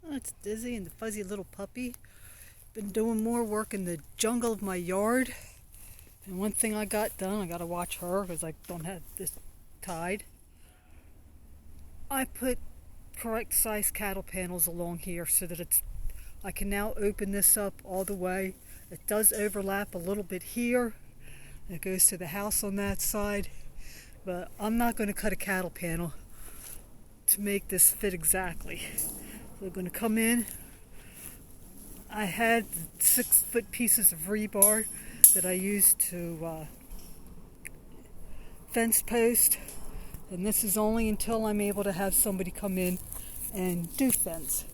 Oh, it's Dizzy and the fuzzy little puppy. Been doing more work in the jungle of my yard. And one thing I got done, I gotta watch her because I don't have this tied. I put correct size cattle panels along here so that I can now open this up all the way. It does overlap a little bit here. It goes to the house on that side. But I'm not going to cut a cattle panel to make this fit exactly. We're going to come in. I had 6-foot pieces of rebar that I used to fence post, and this is only until I'm able to have somebody come in and do fence.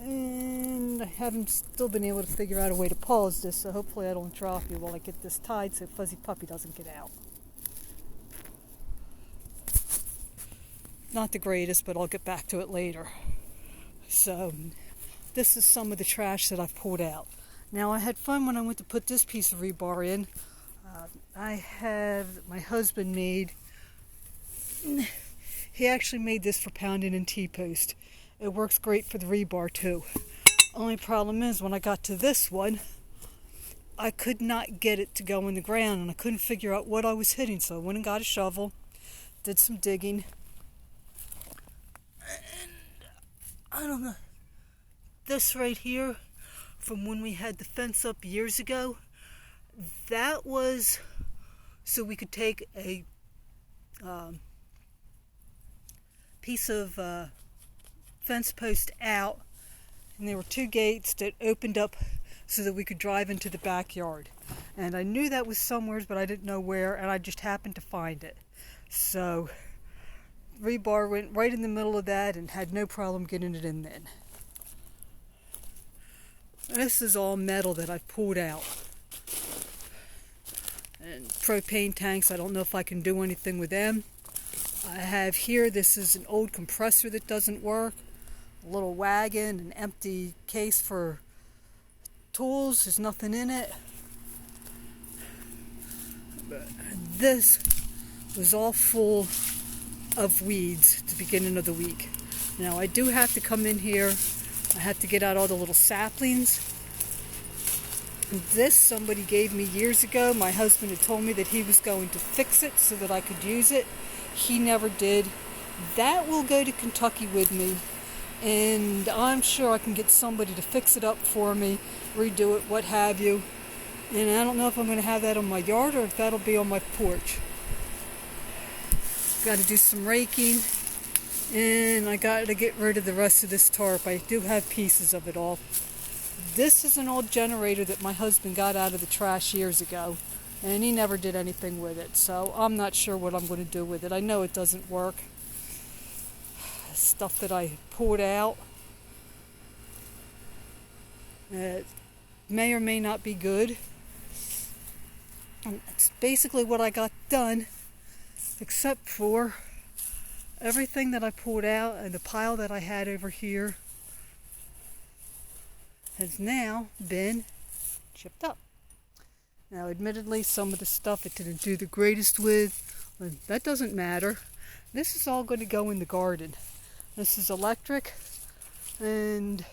And I haven't still been able to figure out a way to pause this, so hopefully I don't drop you while I get this tied so Fuzzy Puppy doesn't get out. Not the greatest, but I'll get back to it later. So this is some of the trash that I've pulled out. Now I had fun when I went to put this piece of rebar in. I have my husband made, he actually made this for pounding in T-post. It works great for the rebar too. Only problem is when I got to this one, I could not get it to go in the ground and I couldn't figure out what I was hitting. So I went and got a shovel, did some digging. And I don't know, this right here from when we had the fence up years ago, that was so we could take a piece of fence post out, and there were 2 gates that opened up so that we could drive into the backyard. And I knew that was somewhere, but I didn't know where, and I just happened to find it. So rebar went right in the middle of that and had no problem getting it in then. This is all metal that I've pulled out. And propane tanks, I don't know if I can do anything with them. I have here, this is an old compressor that doesn't work. A little wagon, an empty case for tools, there's nothing in it. But this was all full of weeds at the beginning of the week. Now I do have to come in here, I have to get out all the little saplings. This somebody gave me years ago. My husband had told me that he was going to fix it so that I could use it. He never did. That will go to Kentucky with me, and I'm sure I can get somebody to fix it up for me, redo it, what have you. And I don't know if I'm going to have that on my yard or if that'll be on my porch. Got to do some raking, and I got to get rid of the rest of this tarp. I do have pieces of it all. This is an old generator that my husband got out of the trash years ago, and he never did anything with it, so I'm not sure what I'm going to do with it. I know it doesn't work. Stuff that I pulled out, it may or may not be good. And it's basically what I got done, except for everything that I pulled out and the pile that I had over here has now been chipped up. Now admittedly some of the stuff it didn't do the greatest with, but that doesn't matter. This is all going to go in the garden. This is electric, and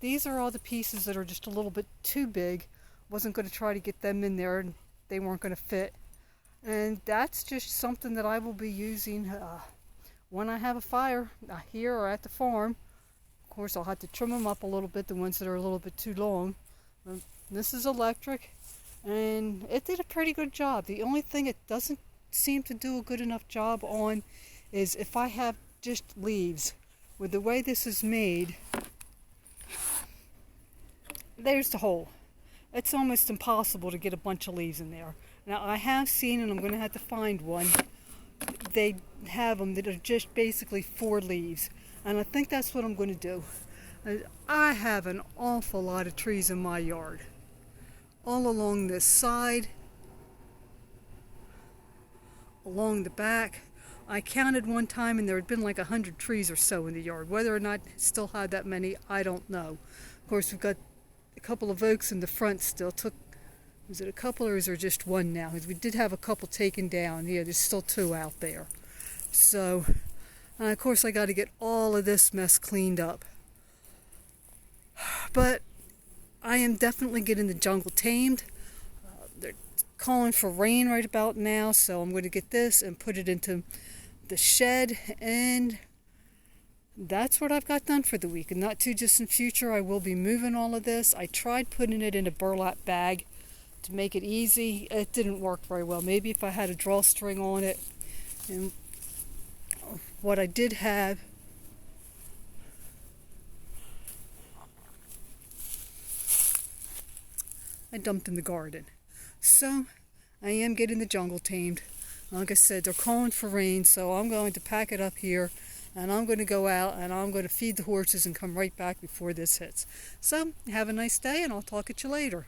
these are all the pieces that are just a little bit too big. Wasn't going to try to get them in there, and they weren't going to fit. And that's just something that I will be using when I have a fire here or at the farm. Of course, I'll have to trim them up a little bit, the ones that are a little bit too long. This is electric, and it did a pretty good job. The only thing it doesn't seem to do a good enough job on is if I have just leaves. With the way this is made, there's the hole. It's almost impossible to get a bunch of leaves in there. Now I have seen, and I'm going to have to find one, they have them that are just basically 4 leaves. And I think that's what I'm going to do. I have an awful lot of trees in my yard. All along this side, along the back. I counted one time and there had been like 100 trees or so in the yard. Whether or not I still have that many, I don't know. Of course, we've got a couple of oaks in the front still. Was it a couple or is there just one now? Because we did have a couple taken down. Yeah, there's still 2 out there. So, of course, I got to get all of this mess cleaned up. But I am definitely getting the jungle tamed. They're calling for rain right about now, so I'm going to get this and put it into the shed, and that's what I've got done for the week. In not too distant future, I will be moving all of this. I tried putting it in a burlap bag to make it easy. It didn't work very well. Maybe if I had a drawstring on it. And what I did have, I dumped in the garden. So I am getting the jungle tamed. Like I said, they're calling for rain, so I'm going to pack it up here, and I'm going to go out and I'm going to feed the horses and come right back before this hits. So have a nice day, and I'll talk at you later.